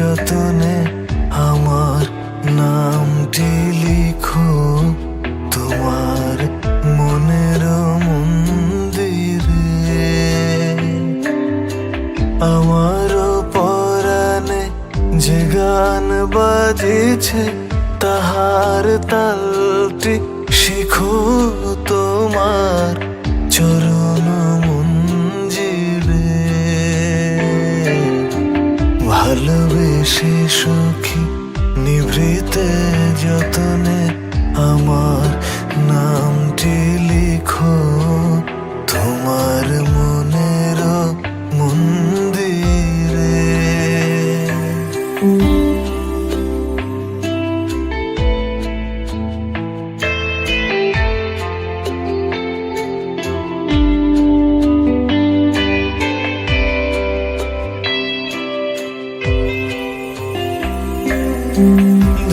যতনে আমার নামটি লিখো তোমার মনের মন্দিরে। আমার পরাণে যে গান বাজিছে তাহার তালটি শিখো তোমার চরণ মঞ্জিরে। ভালোবেসে সখী নিভৃতে যতনে আমার নামটি লিখো তোমার মনের মন্দিরে।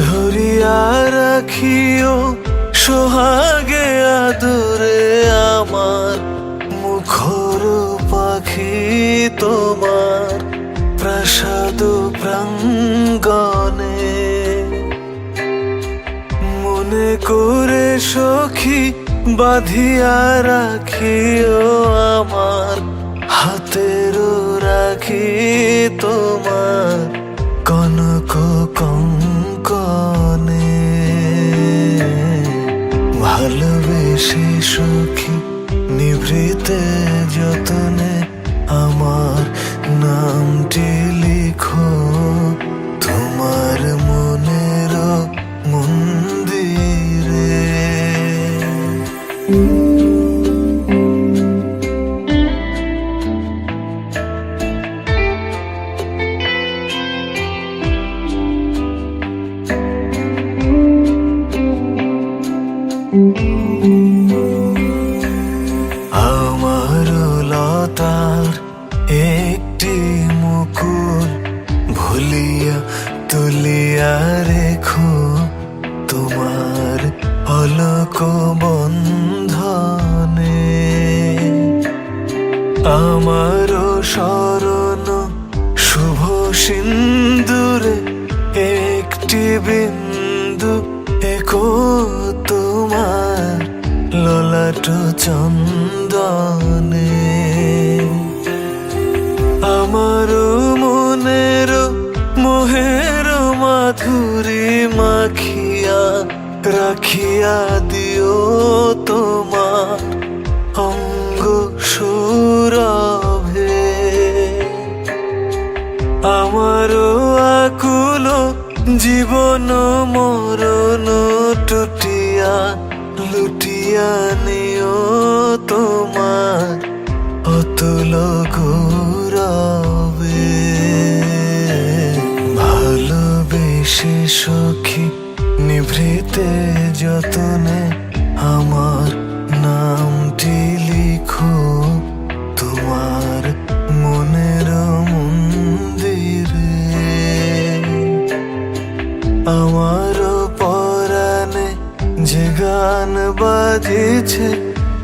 ধরিয়া রাখিও সোহাগে আদরে আমার মুখর পাখি তোমার প্রাসাদ প্রাঙ্গণে। মনে করে সখী বাঁধিয়া রাখিও আমার হাতের রাখি তোমার কনক কঙ্কনে। ভালোবেসে সখী নিভৃতে যতনে আমার নামটি লিখো তোমার মনের মন্দিরে। আমার লতার একটি মুকুল ভুলিয়া তুলিয়া রেখো তোমার অলক বন্ধনে। আমার শরণ শুভ সিন্দুরে একটি বিন্দু একো তোমার ললাট চন্দনে। আমার মনের মোহের মাধুরী মাখিয়া রাখিয়া দিও তোমার অঙ্গ সুরভে। আমার আকুল জীবন মরণ টুটিয়া লুটিয়া নিও তোমার অতুল গৌরবে। ভালোবেসে সখী নিভৃতে যতনে আমার নামটি লিখো তোমার মনের মন্দিরে। আমার পরাণে যে গান বাজিছে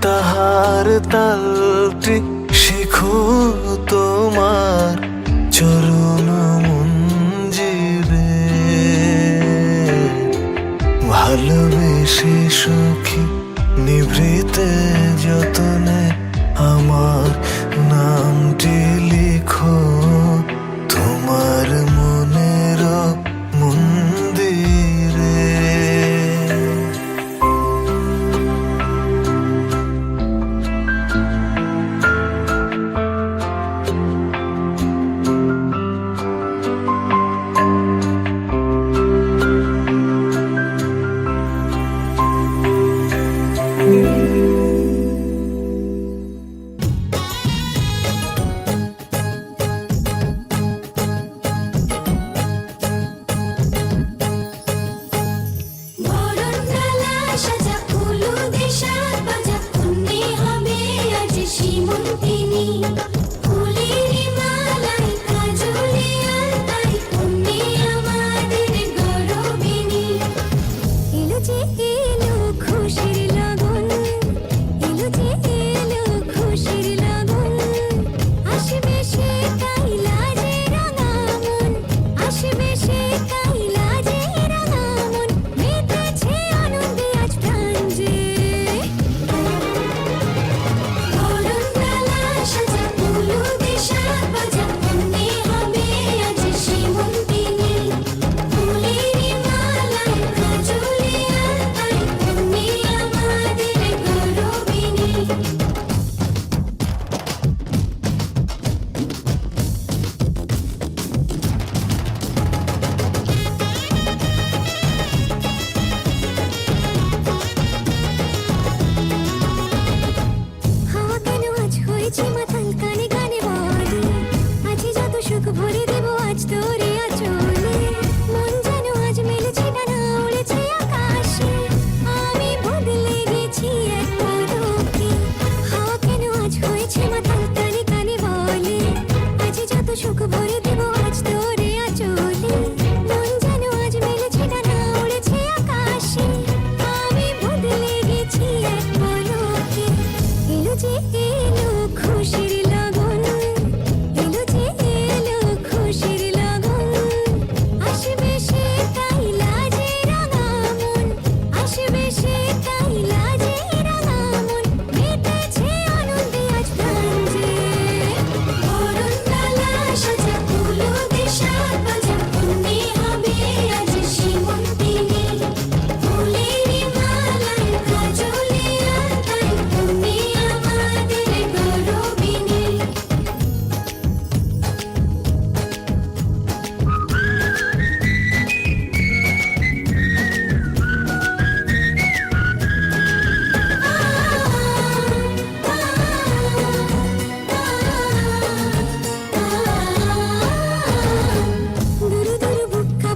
তাহার তালটি শিখো তোমার চরণ মঞ্জিরে। ভালোবেসে সখী নিভৃতে যতনে আমার নামটি লিখো তোমার মনের মন্দিরে।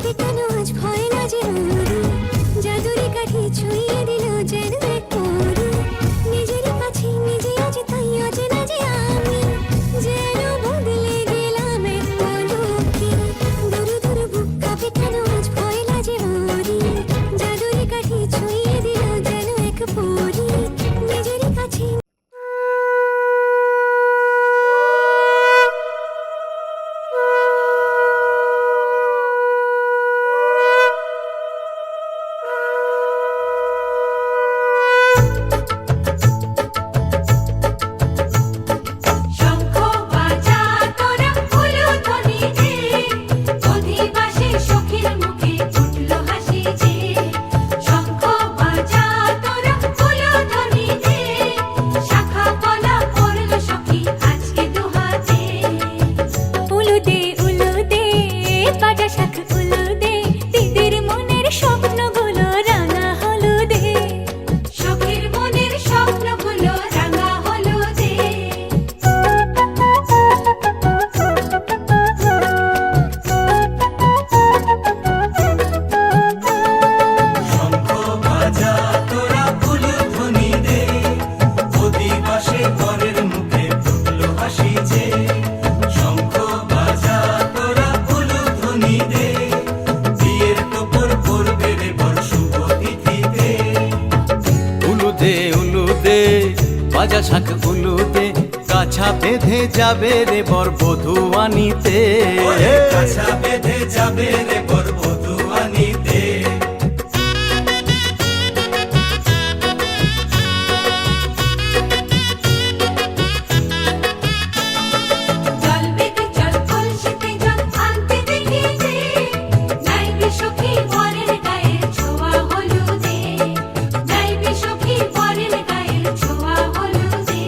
পেটানো আজ ভয় না যে মরি, জাদুরি কাঠি ছুঁয়ে দিল যেন এক পরি, নিজের কাছে নিজে আজ তাই অচেনা যে আমি, যেন বদলে গেলাম এক পলকে, দূর দূর বুক পেটানো আজ ভয় না যে মরি, জাদুরি কাঠি ছুঁয়ে দিল যেন এক পরি, নিজের কাছে। শঙ্খ বাজা তোরা উলুধ্বনি দে, অধিবাসী সখীর মুখে উঠল হাসি যে। শঙ্খ বাজা তোরা উলুধ্বনি দে, শাখা কলা পড়ল সখী আজকে দুহাতে। উলুদে উলুদে বাজা শাখ উলুদে, দিদির মনের স্বপ্নগুলো রাঙা হলুদে। সখীর মনের স্বপ্নগুলো রাঙা হলুদে। শঙ্খ বাজা তোরা উলুধ্বনি দে, অধিবাসে বরের মুখে ফুটলো হাসি যে। শঙ্খ বাজা তোরা উলুধ্বনি দে, বিয়ের তোপর পড়বে রে বর শুভ তিথিতে। উলুদে উলুদে বাজা শাখ উলুদে, কাছা বেঁধে যাবে রে বর বধূ আনিতে। ওরে কাছা বেঁধে যাবে রে বর বধূ আনিতে। জল বেগে জল কলসিতে জল আনতে দেখি যে, যাইবি সখী বরের গায়ের ছোঁয়া হলুদে, যাইবি সখী বরের গায়ের ছোঁয়া হলুদে।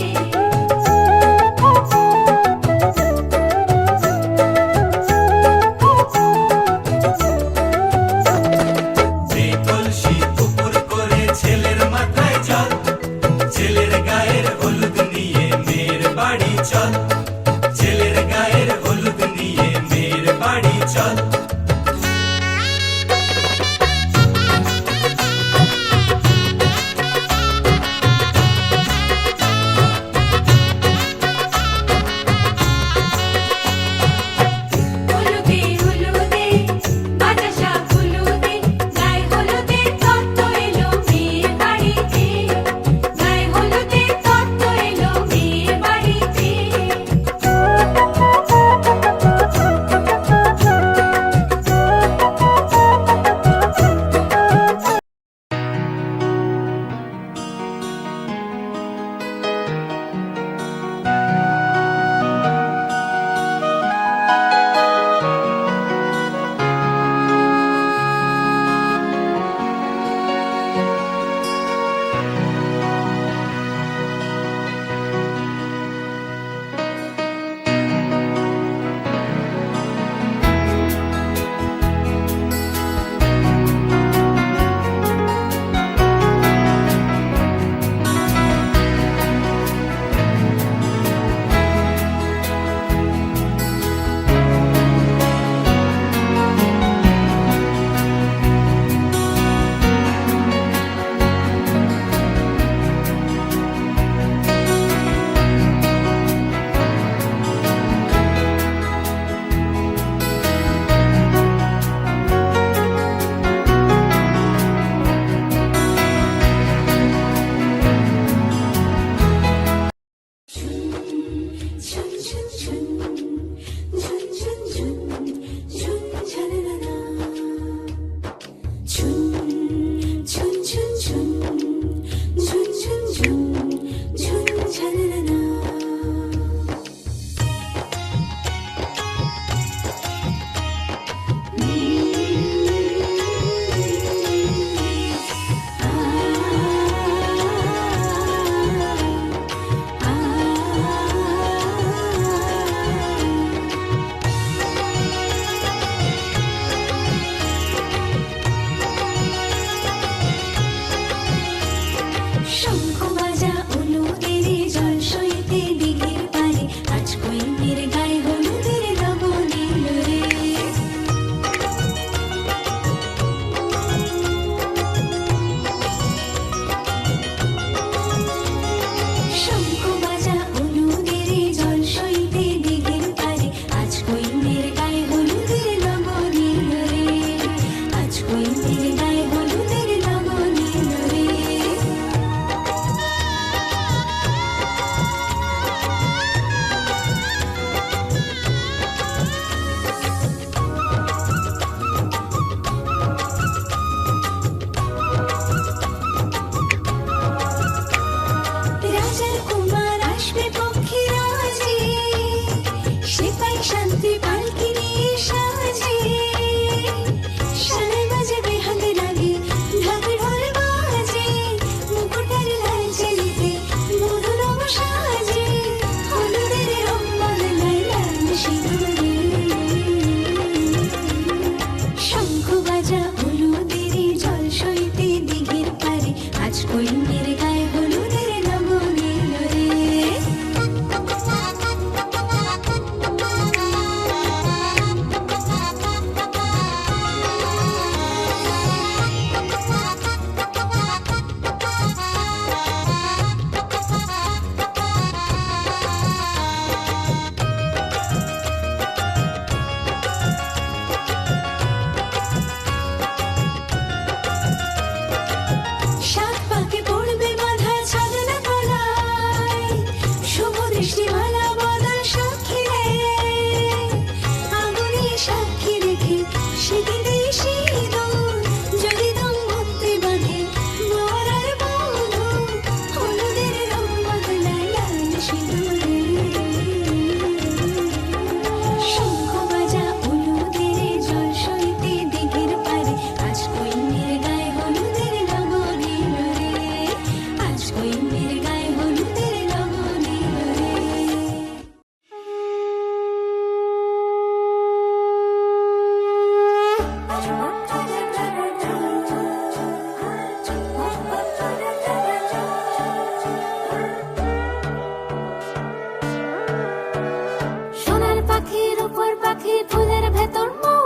ভেতর মৌ,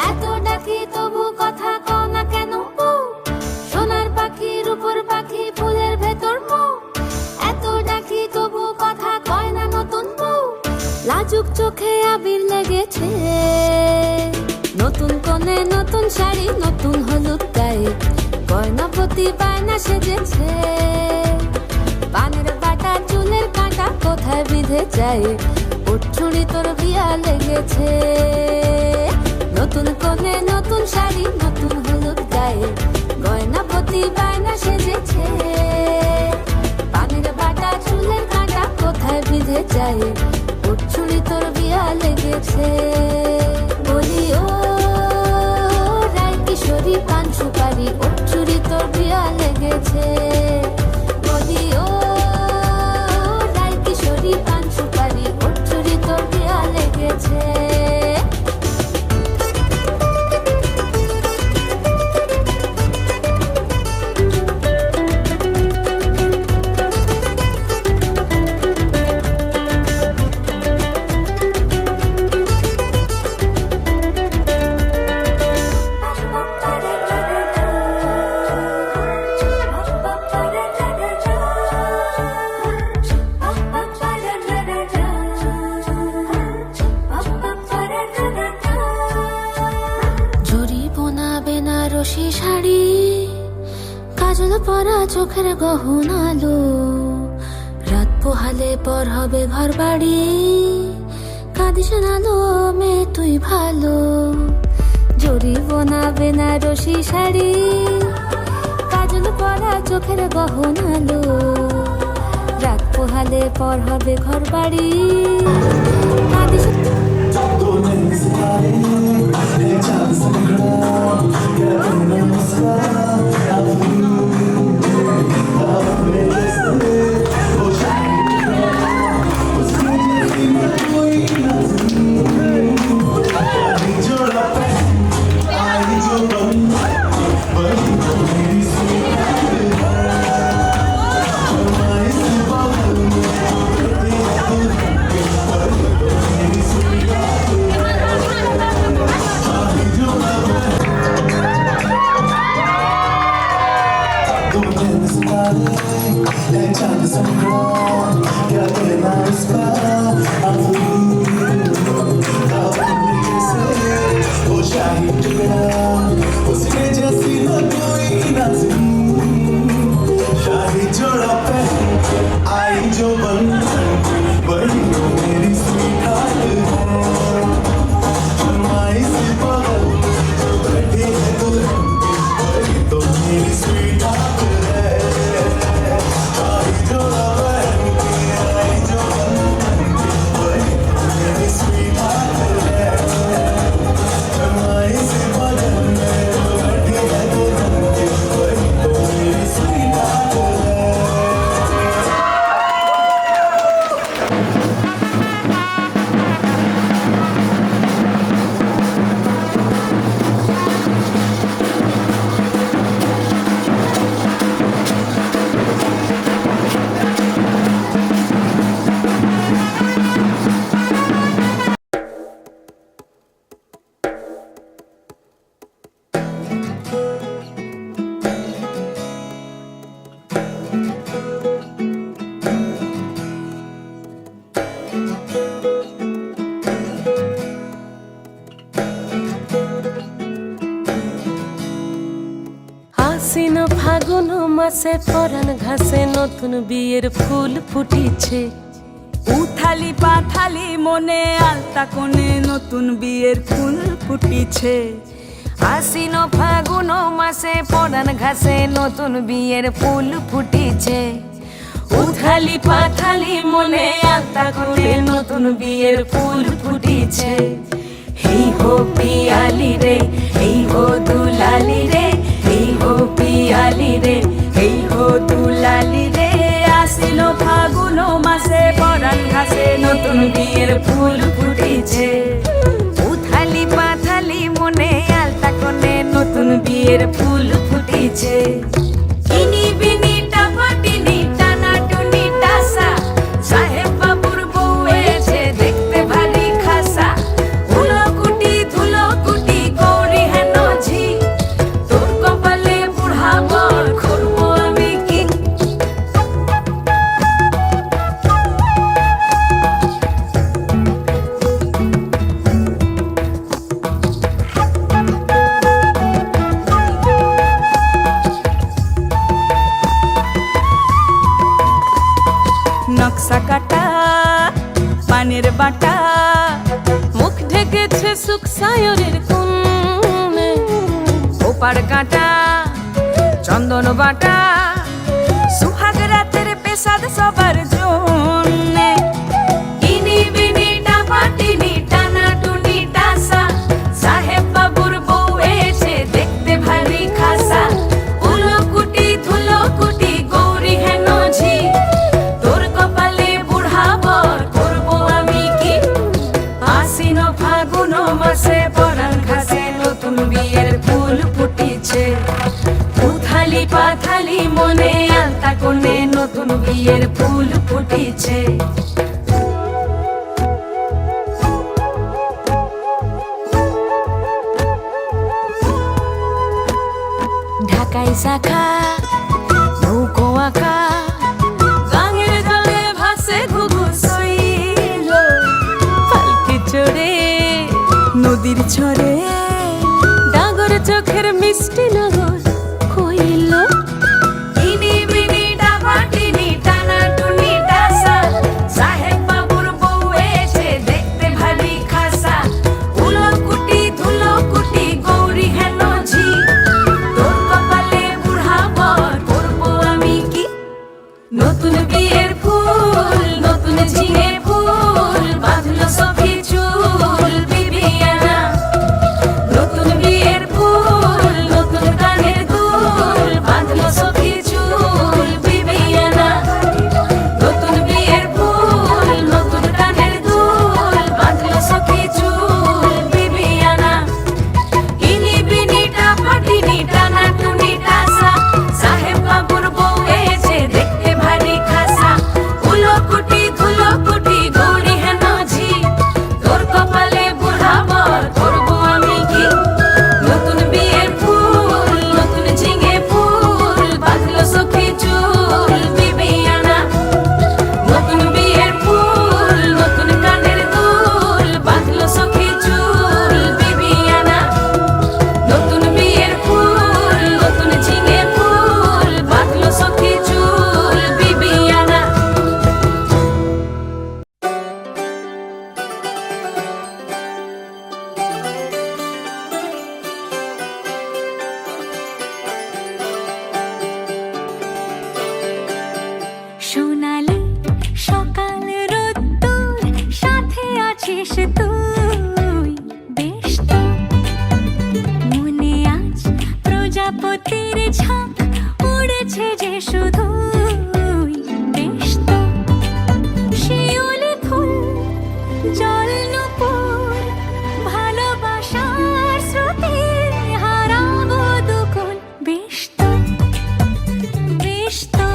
এত ডাকি তবু কথা কও না কেন বউ? সোনার পাখি রূপোর পাখি ফুলের ভেতর মৌ, এত ডাকি তবু কথা কয় না নতুন বউ। লাজুক চোখে আবির লেগেছে, নতুন কোণে নতুন শাড়ি নতুন হলুদ গায়ে, গয়না প্রতি বায়না সেজেছে। পানের বাটা চুলের কাঁটা কোথায় বিঁধে যায়, উঠছুড়ি তোর বিয়া লেগেছে। নতুন কোণে নতুন শাড়ি নতুন হলুদ গায়ে, গয়না প্রতি বায়না সেজেছে। পানের বাটা চুলের কাঁটা কোথায় বিঁধে যায়, উঠছুড়ি তোর বিয়া লেগেছে। বলি ও রায় কিশোরী পান সুপারি, উঠছুড়ি তোর বিয়া লেগেছে। বলি ও রায় কিশোরী পান সুপারি, উঠছুড়ি তোর বিয়া লেগেছে। বেনারসি শাড়ি, কাজল পরা চোখের গহনালো, রাত পোহালে পর হবে ঘর বাড়ি, কাঁদিস না লো মেয়ে তুই ভালো। জরি বোনা বেনারসি শাড়ি, কাজল পরা চোখের গহনালো, রাত পোহালে পর হবে ঘর বাড়ি, কাঁদিস। আশ্বিন ফাগুন মাসে পরাণ ঘাসে নতুন বিয়ের ফুল ফুটিছে। উথালি পাথালি মনে আলতা কোণে নতুন বিয়ের ফুল ফুটিছে। আশ্বিন ফাগুন মাসে পরাণ ঘাসে নতুন বিয়ের ফুল ফুটিছে। উথালি পাথালি মনে আলতা কোণে নতুন বিয়ের ফুল ফুটিছে। হেই হো পিয়ালি রে, হেই হো দুলালি রে, হেই হো পিয়ালি রে, হেই হো দুলালি রে। আশ্বিন ফাগুন মাসে পরাণ ঘাসে নতুন বিয়ের ফুল ফুটিছে। উথালি পাথালি মনে আলতা কোণে নতুন বিয়ের ফুল ফুটিছে। ইনি বিনি টাপাটিনি টানা টুনি টাসা, সাহেব বাবুর বউ এসে দেখতে ভারী খাসা। উনকুটি সুখ সায়রের কোণে ওপার কাটা চন্দন বাটা সুহাগ রাতের পেশাদ সবার জন্যে ইনি বিনি টাপাটিনি টানা টুনি টাসা সাহেব বাবুর বউ এসে দেখতে ভারী খাসা উলো কুটি ধুলো কুটি গৌরী হেন ঝি তোর কপালে বুড়াবর করবো আমি কি আশ্বিন ফাগুন মাসে পরাণ ঘাসে নতুন বিয়ের ফুল ফুটিছে উথালি পাথালি মনে আলতা কোণে নতুন বিয়ের ফুল ফুটিছে ঢাকাই শাখা নৌকো আঁকা গাঙের জলে ভাসে ঘুঘু শৈল পালকি চড়ে নদীর ছড়ে ডাগর চোখের মিষ্টি নগর কইল ইনি বিনি ডাবাটিনি টানা টুনি টাসা সাহেব বাবুর বউ এসে দেখতে ভারী খাসা উলো কুটি ধুলো কুটি গৌরী হেন ঝি তোর কপালে বুড়াবর করবো আমি কি নতুন বিয়ের ফুল নতুন ঝিঙে ফুল বাঁধলো সখী চুল বিবিয়ানা নতুন বিয়ের ফুল নতুন কানের দুল বাঁধলো সখী চুল বিবিয়ানা নতুন বিয়ের ফুল নতুন কানের দুল বাঁধলো সখী চুল বিবিয়ানা ইনি বিনি টাপাটিনি টানা টুনি টাসা সাহেব বাবুর বউ এসে দেখতে ভারী খাসা উলো কুটি ধুলো কুটি গৌরী হেন ঝি তোর কপালে বুড়াবর করবো আমি কি নতুন বিয়ের ফুল নতুন ঝিঙে ফুল বাঁধলো সখী চুল বিবিয়ানা নতুন বিয়ের ফুল নতুন কানের দুল বাঁধলো সখী চুল বিবিয়ানা নতুন বিয়ের ফুল নতুন ঝিঙে ফুল বাঁধলো সখী চুল বিবিয়ানা সোনালি সকাল রোদ্দুর সাথে আছিস তুই বেশ তো মনে আজ প্রজাপতির ঝাঁক উড়েছে যে শুধু বেশ তো শিউলি ফুল জল নূপুর ভালোবাসার স্রোতে হারাবো দুকুল বেশ তো বেশ তো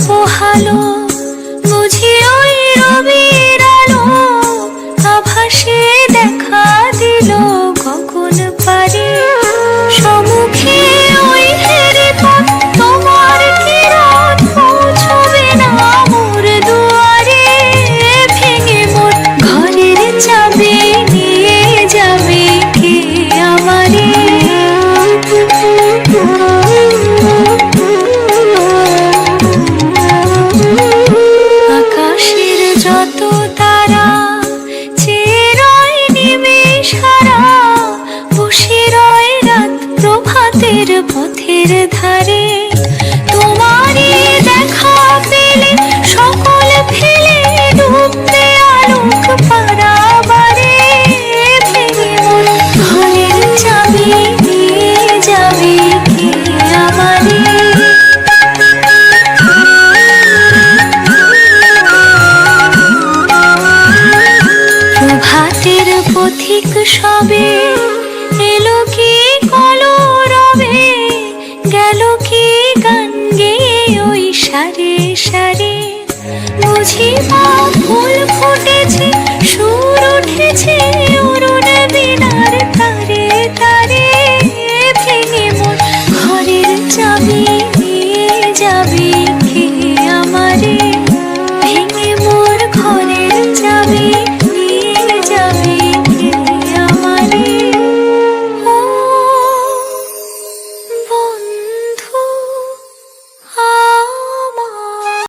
পোহালো বুঝি ওই রবির আলো আভাসে দেখা দিল গগন পারে সম্মুখে ওই হেরে পথ তোমার কিরণ পৌঁছবে না মোর দুয়ারে ভেঙে মোর ঘরের চাবি নিয়ে যাবে কে আমারে আকাশের যত তারা চেয়ে রয় নিমেষহারা বসে রয় রাত প্রভাতের পথের ধারে তোমারই দেখা পেলে সকল ফেলে ডুববে আলোক পারাবারে ভেঙে মোর ঘরের চাবি নিয়ে যাবে কে আমারে প্রভাতের পথিক সবে এলো কি কলরবে গেল কি গান গেয়ে ওই সারে সারে বুঝি মা ফুল ফুটেছে সুর উঠেছে অরুণ বীণার তারে তারে ভেঙে মোর ঘরের চাবি নিয়ে যাবে কে আমারে ভেঙে মোর ঘরের চাবি নিয়ে যাবে কে আমারে ও বন্ধু আমার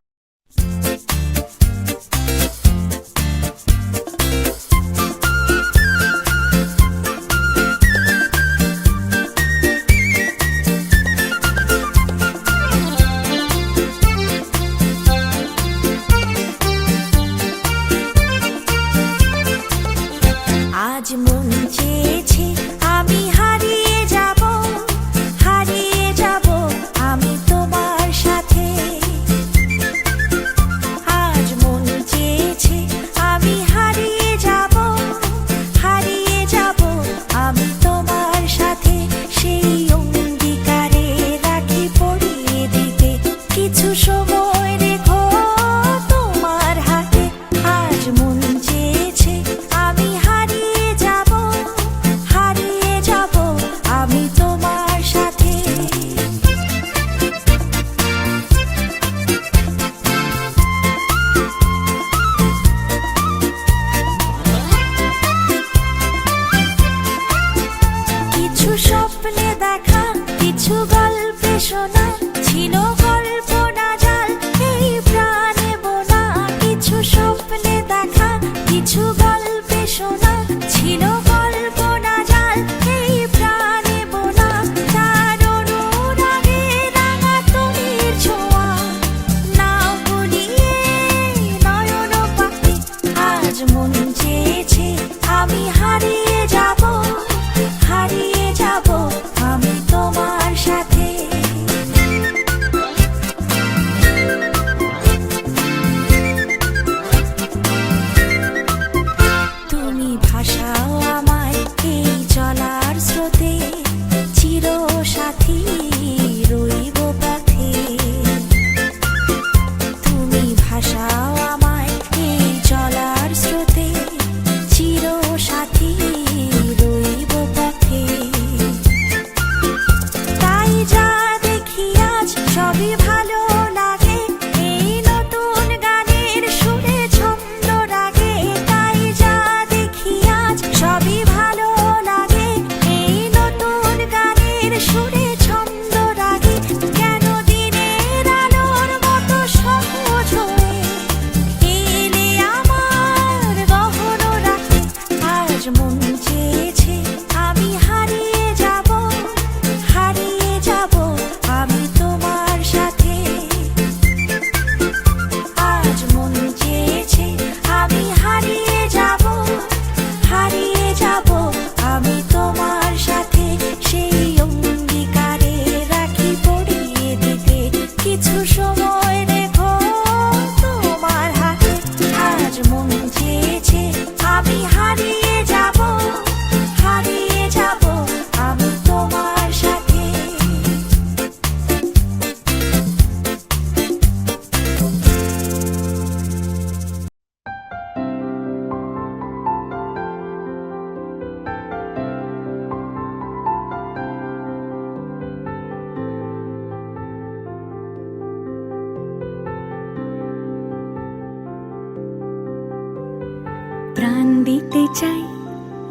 প্রাণ দিতে চাই,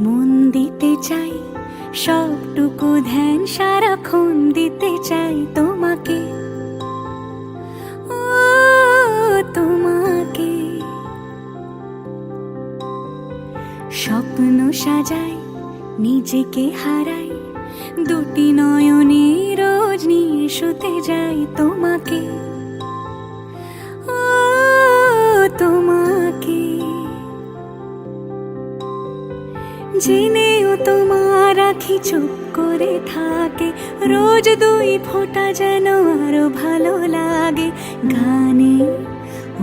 মন দিতে চাই, সবটুকু ধ্যান সারাক্ষণ দিতে চাই তোমাকে, ও তোমাকে। স্বপ্ন সাজাই, নিজেকে হারাই, দুটি নয়নে রোজ নিয়ে শুতে যাই তোমাকে, ও তোমাকে। জেনেও তোমার আখি চুপ করে থাকে, রোজ দুই ফোঁটা যেন আরো ভালো লাগে। গানে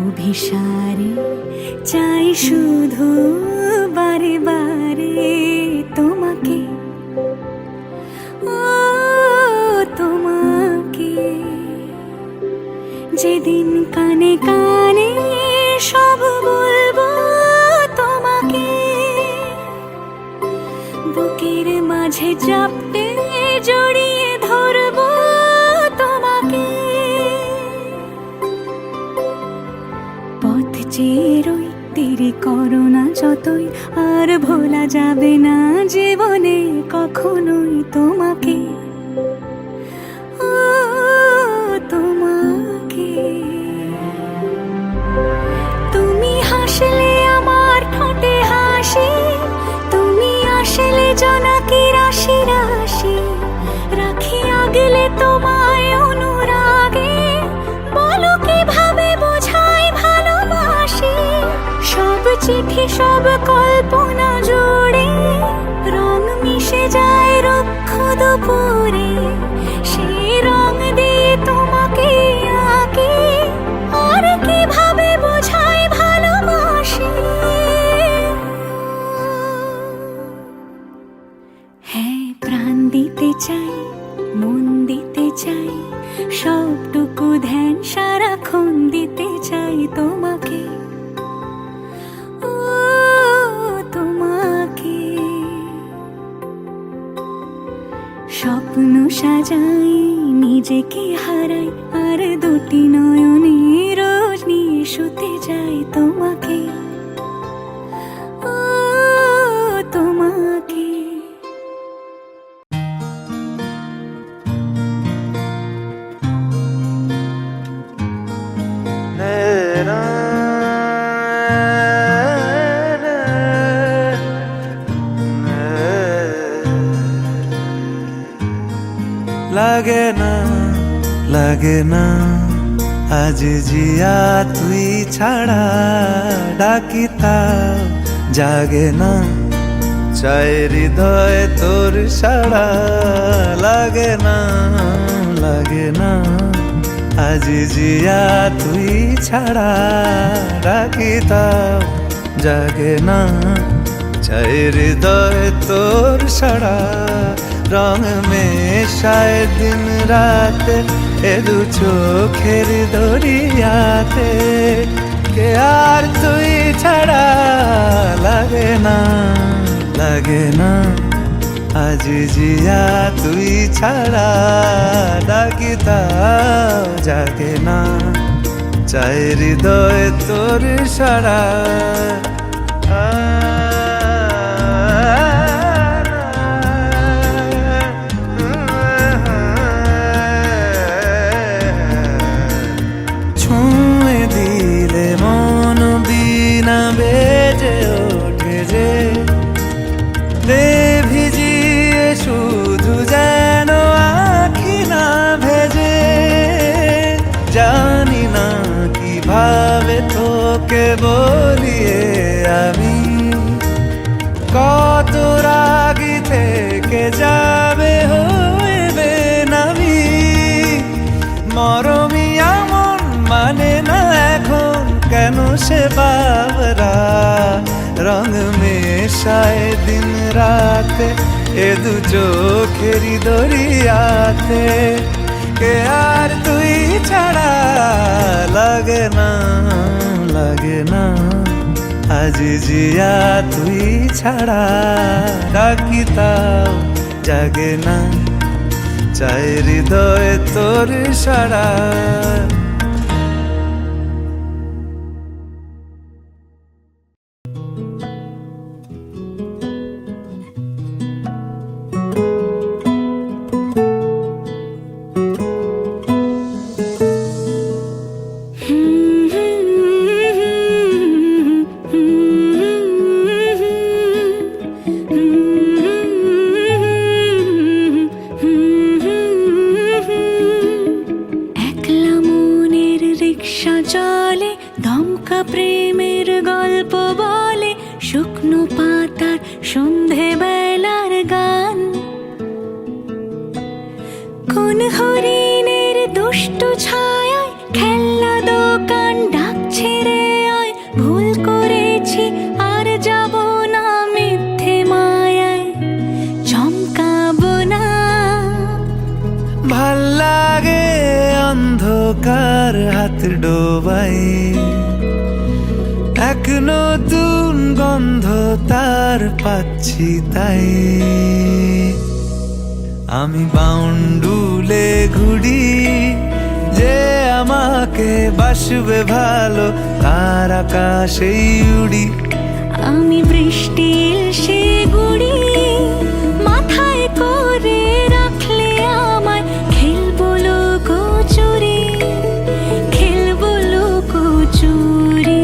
অভিসারে চাই শুধু বারে বারে তোমাকে, ও তোমাকে। যেদিন কানে কানে সব বলবো তোমাকে, বুকের মাঝে চাপটে জড়িয়ে ধরবো তোমাকে। পথ চেয়ে রই, দেরি করো না যতই, আর ভোলা যাবে না জীবনে কখনোই তোমাকে, ও তোমাকে। তুমি হাসলে আমার ঠোঁটে হাসি, তুমি আসলে জোনাকি রাশি রাশি, রাখি আগলে তোমায় অনুরাগে, বলো কিভাবে বোঝাই ভালোবাসি। সব চিঠি সব কল্পনা জুড়ে রং মিশে যায় রুক্ষ দুপুরে, সেই রং দিয়ে তোমাকে আঁকি, আর কিভাবে বোঝাই ভালোবাসি। হ্যাঁ, প্রাণ দিতে চাই, মন দিতে চাই, সবটুকু ধ্যান সারাক্ষণ দিতে চাই তোমাকে, ও তোমাকে। স্বপ্ন সাজাই, নিজেকে হারাই, আর দুটি নয়নে রোজ নিয়ে শুতে যাই তোমাকে, ও তোমাকে। লাগে না, লাগে না আজ জিয়া তুই ছাড়া, ডাকি তাও জাগে না, চাই হৃদয় তোর সাড়া। লাগে না, লাগে না আজ জিয়া তুই ছাড়া, ডাকি তাও জাগে না, চাই হৃদয় তোর সাড়া। রং মেশায় দিন রাতে এ দু চোখের দরিয়াতে, কে আর তুই ছাড়া। লাগে না, লাগে না আজ জিয়া তুই ছাড়া, ডাকি তাও জাগে না, চাই হৃদয় তোর সাড়া। ছুঁয়ে দিলে মন বিনা বেজে ওঠে যে, দে ভিজিয়ে শুধু যেন আখি না ভেজে। জানি না কিভাবে তোকে বলিয়ে আমি, কত রাগি থেকে যাবে হইবে নামি। মরমি এমন মানে না এখন কেন সে বাবরা, রং মেশায় দিন রাতে এ দু চোখেরই দরিয়াতে, কে আর তুই ছাড়া। লাগে না, লাগে না আজ জিয়া তুই ছাড়া, ডাকি তাও জাগে না, চাই হৃদয় তোর সাড়া। একলা মনের রিক্সা চলে, দমকা প্রেমের গল্প বলে, শুকনো পাতার সন্ধে বেলার গান। কোন হরিণের দুষ্টু ছায়ায় খেলনা দোকান ডাকছে রে আয়, ভুল করেছি আর যাব না মিথ্যে মায়ায়, চমকাবো না। ভাল লাগে অন্ধকার হাত ডোবাই, এক নতুন গন্ধ তার পাচ্ছি তাই। আমি বাউন্ডুলে ঘুরি, যে আমাকে বাসবে ভালো তার আকাশেই উড়ি। আমি বৃষ্টির সে গুড়ি, মাথায় করে রাখলে আমায়, খেলবো লুকোচুরি, খেলবো লুকোচুরি।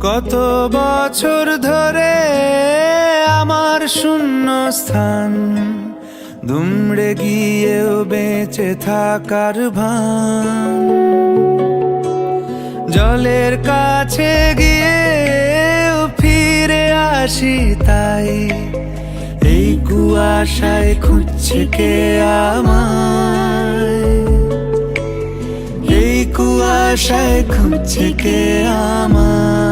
কত বছর ধরে আমার শূন্য স্থান, দুমড়ে গিয়েও বেঁচে থাকার ভান। জলের কাছে গিয়েও ফিরে আসি তাই, এই কুয়াশায় খুঁজছে কে আমায়, এই কুয়াশায় খুঁজছে কে আমায়।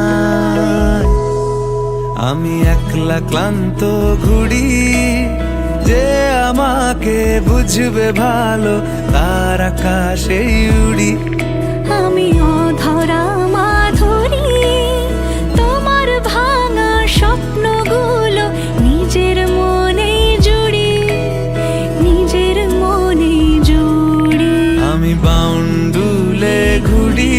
আমি একলা ক্লান্ত ঘুরি, যে আমাকে বুঝবে ভালো তার আকাশেই উড়ি। আমি অধরা মাধুরী, তোমার ভাঙা স্বপ্নগুলো নিজের মনে জুড়ি, নিজের মনে জুড়ি। আমি বাউন্ডুলে ঘুরি,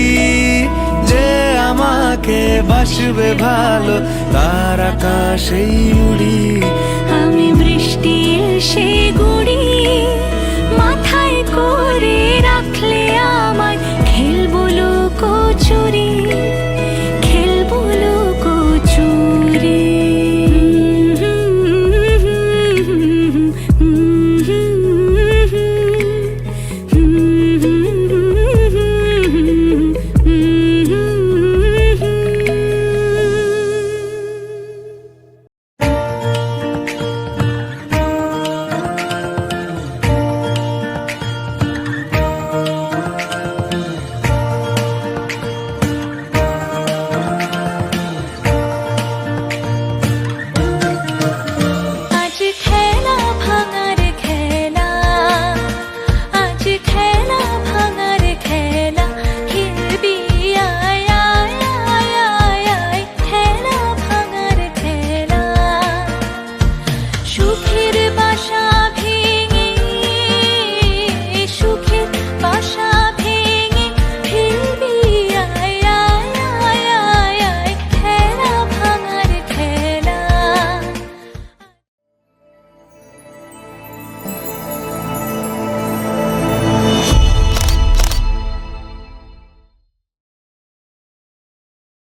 যে আমাকে বাসবে ভালো তার আকাশেই উড়ি। আমি বৃষ্টির সে গুড়ি, মাথায় করে রাখলে আমায়, খেলবো লুকোচুরি,